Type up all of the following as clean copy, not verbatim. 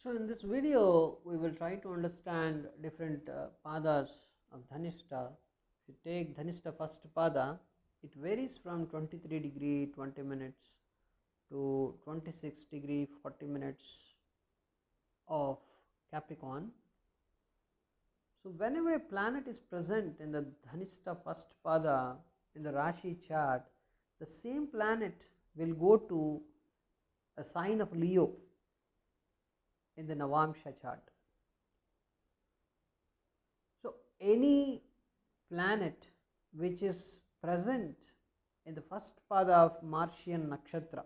So, in this video, we will try to understand different padas of Dhanishta. If you take Dhanishta first pada, it varies from 23 degree 20 minutes to 26 degree 40 minutes of Capricorn. So, whenever a planet is present in the Dhanishta first pada in the Rashi chart, the same planet will go to a sign of Leo in the Navamsha chart. So, any planet which is present in the first pada of Martian nakshatra,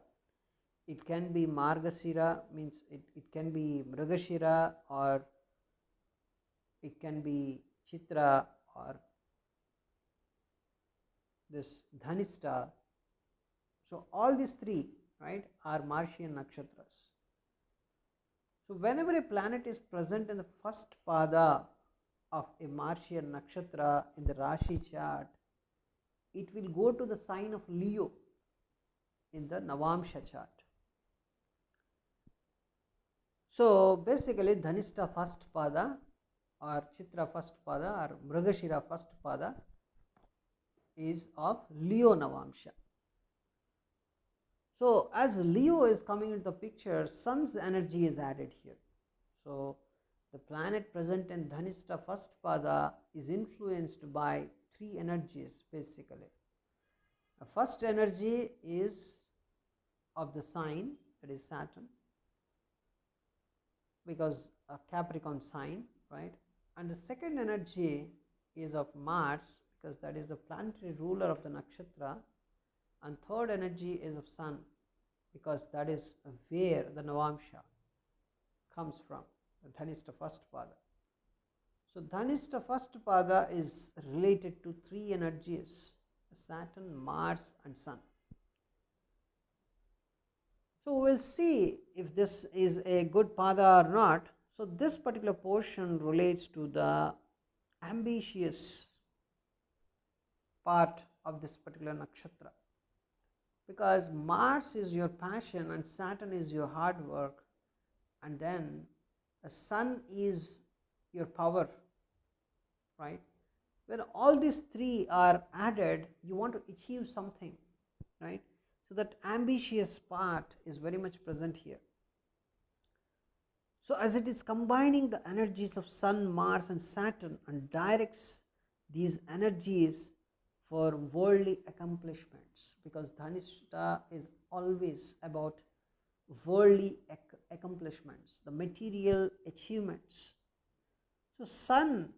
it can be Margashira, means it can be Mrigashira, or it can be Chitra, or this Dhanishta. So, all these three, right, are Martian nakshatras. So, whenever a planet is present in the first pada of a Martian nakshatra in the Rashi chart, it will go to the sign of Leo in the Navamsha chart. So, basically Dhanishta first pada or Chitra first pada or Mrigashira first pada is of Leo Navamsha. So, as Leo is coming into the picture, Sun's energy is added here. So, the planet present in Dhanishta first pada is influenced by three energies basically. The first energy is of the sign, that is Saturn, because a Capricorn sign, right? And the second energy is of Mars, because that is the planetary ruler of the nakshatra, and third energy is of Sun, because that is where the Navamsha comes from, the Dhanishta first pada. So, Dhanishta first pada is related to three energies: Saturn, Mars and Sun. So, we will see if this is a good pada or not. So, this particular portion relates to the ambitious part of this particular nakshatra, because Mars is your passion and Saturn is your hard work, and then the Sun is your power, right? When all these three are added, you want to achieve something, right? So, that ambitious part is very much present here. So, as it is combining the energies of Sun, Mars and Saturn and directs these energies for worldly accomplishments, because Dhanishta is always about worldly accomplishments, the material achievements. So, Sun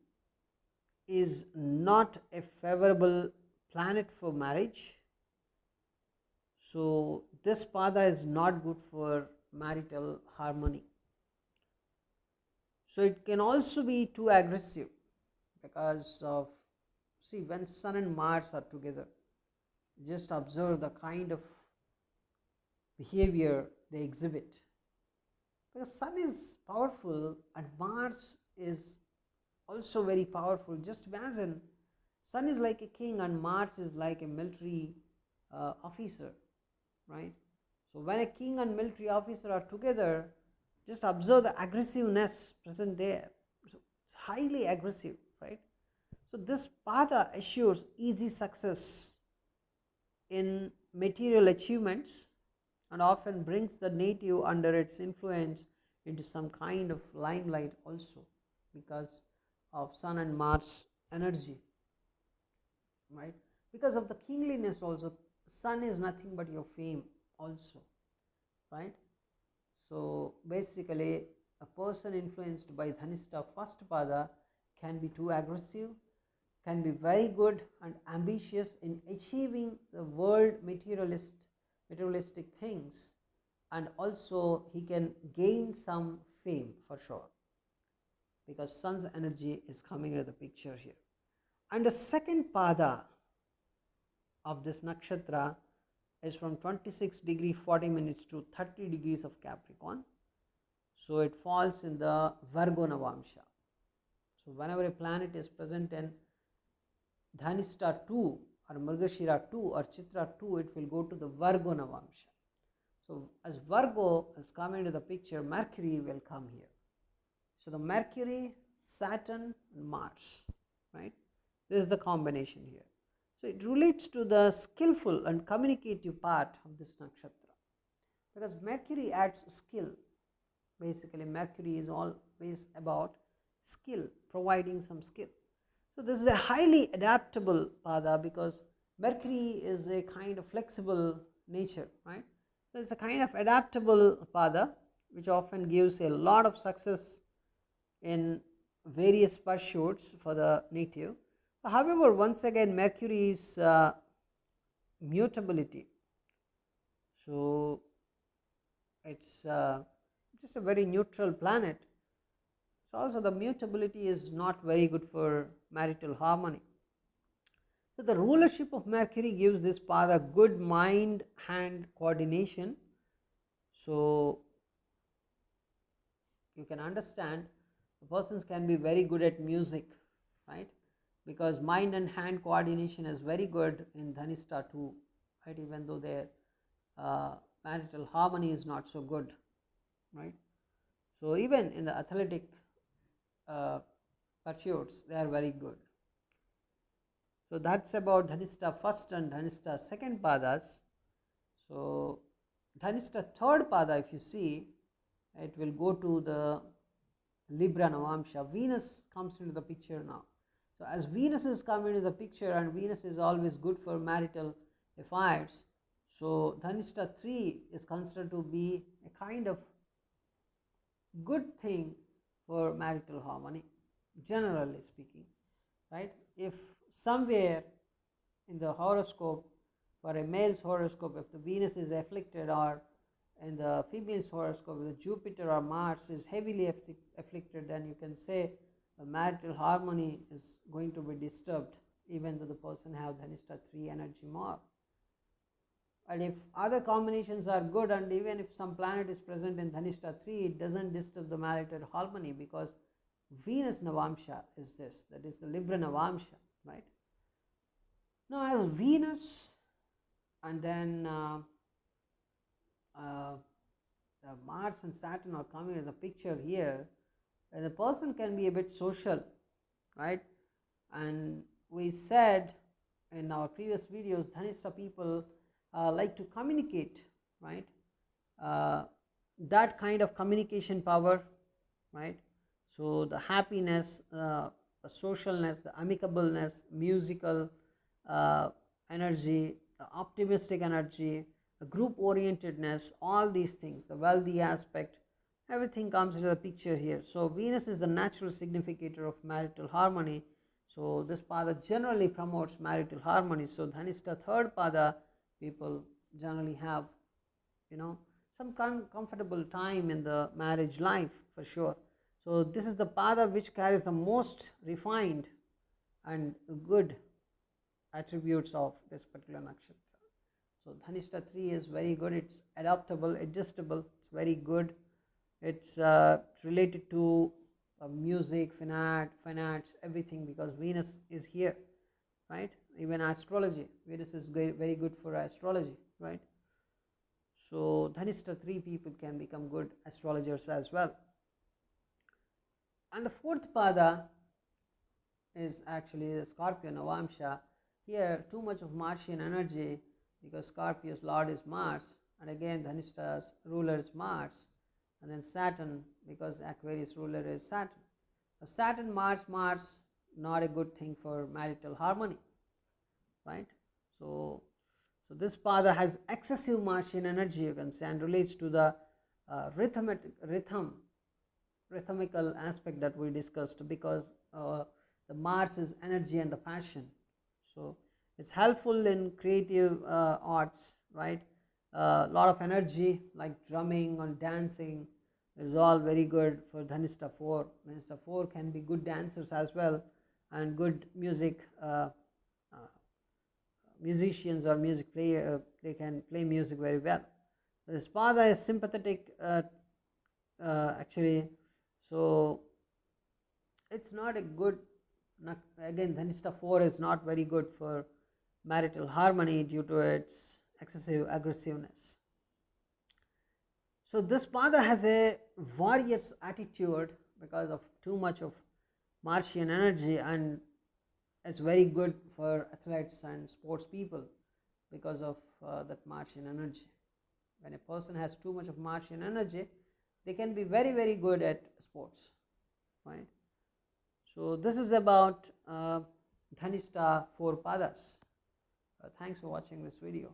is not a favorable planet for marriage. So, this pada is not good for marital harmony. So, it can also be too aggressive, because of, see, when Sun and Mars are together, just observe the kind of behavior they exhibit, because Sun is powerful and Mars is also very powerful. Just imagine, Sun is like a king and Mars is like a military officer, right? So, when a king and military officer are together, just observe the aggressiveness present there. So, it's highly aggressive, right? So, this pada assures easy success in material achievements and often brings the native under its influence into some kind of limelight also, because of Sun and Mars energy, right? Because of the kingliness also, Sun is nothing but your fame also, right? So, basically a person influenced by Dhanishta first pada can be too aggressive, can be very good and ambitious in achieving the world materialistic things, and also he can gain some fame for sure, because Sun's energy is coming into the picture here. And the second pada of this nakshatra is from 26 degree 40 minutes to 30 degrees of Capricorn. So, it falls in the Virgo Navamsha. So, whenever a planet is present in Dhanishta 2 or Mrigashira 2 or Chitra 2, it will go to the Virgo Navamsha. So as Virgo is coming into the picture, Mercury will come here. So the Mercury, Saturn and Mars, right? This is the combination here. So it relates to the skillful and communicative part of this nakshatra, because Mercury adds skill. Basically, Mercury is always about skill, providing some skill. So this is a highly adaptable pada, because Mercury is a kind of flexible nature, right? So it's a kind of adaptable pada which often gives a lot of success in various pursuits for the native. However, once again, Mercury's mutability, so it's just a very neutral planet. So also the mutability is not very good for marital harmony. So the rulership of Mercury gives this pada good mind-hand coordination. So you can understand the persons can be very good at music, right? Because mind and hand coordination is very good in Dhanishta too, right? Even though their marital harmony is not so good, right? So even in the athletic pursuits, they are very good. So that's about Dhanishta first and Dhanishta second padas. So Dhanishta third pada, if you see, it will go to the Libra Navamsha. Venus comes into the picture now. So as Venus is coming into the picture, and Venus is always good for marital affairs, so Dhanishta 3 is considered to be a kind of good thing for marital harmony, generally speaking, right? If somewhere in the horoscope, for a male's horoscope, if the Venus is afflicted, or in the female's horoscope, if the Jupiter or Mars is heavily afflicted, then you can say the marital harmony is going to be disturbed, even though the person have Dhanishta 3 energy more. And if other combinations are good, and even if some planet is present in Dhanishta 3, it doesn't disturb the marital harmony, because Venus Navamsha is this, that is the Libra Navamsha, right? Now as Venus and then Mars and Saturn are coming in the picture here, and the person can be a bit social, right? And we said in our previous videos, Dhanishta people like to communicate, right? That kind of communication power, right? So the happiness, the socialness, the amicableness, musical energy, the optimistic energy, the group orientedness, all these things, the wealthy aspect, everything comes into the picture here. So Venus is the natural significator of marital harmony. So this pada generally promotes marital harmony. So Dhanishta third pada, people generally have, some comfortable time in the marriage life for sure. So this is the pada which carries the most refined and good attributes of this particular nakshatra. So Dhanishta 3 is very good, it's adaptable, adjustable, it's very good. It's related to music, fine arts, everything, because Venus is here, right? Even astrology, Venus is very good for astrology, right? So Dhanishta 3 people can become good astrologers as well. And the fourth pada is actually the Scorpio Navamsha. Here too much of Martian energy, because Scorpio's lord is Mars, and again Dhanishta's ruler is Mars, and then Saturn, because Aquarius ruler is Saturn. Saturn, Mars, not a good thing for marital harmony, right? So this pada has excessive Martian energy, you can say, and relates to the rhythmical aspect that we discussed, because the Mars is energy and the passion. So it's helpful in creative arts, right? A lot of energy like drumming and dancing is all very good for Dhanishta 4. Dhanishta 4 can be good dancers as well, and good music musicians or music player, they can play music very well. This pada is sympathetic actually, so it's not a good, again Dhanishta 4 is not very good for marital harmony due to its excessive aggressiveness. So this pada has a warrior's attitude because of too much of Martian energy, and it's very good for athletes and sports people because of that Martian energy. When a person has too much of Martian energy, they can be very, very good at sports, right? So this is about Dhanishta 4 padas. Thanks for watching this video.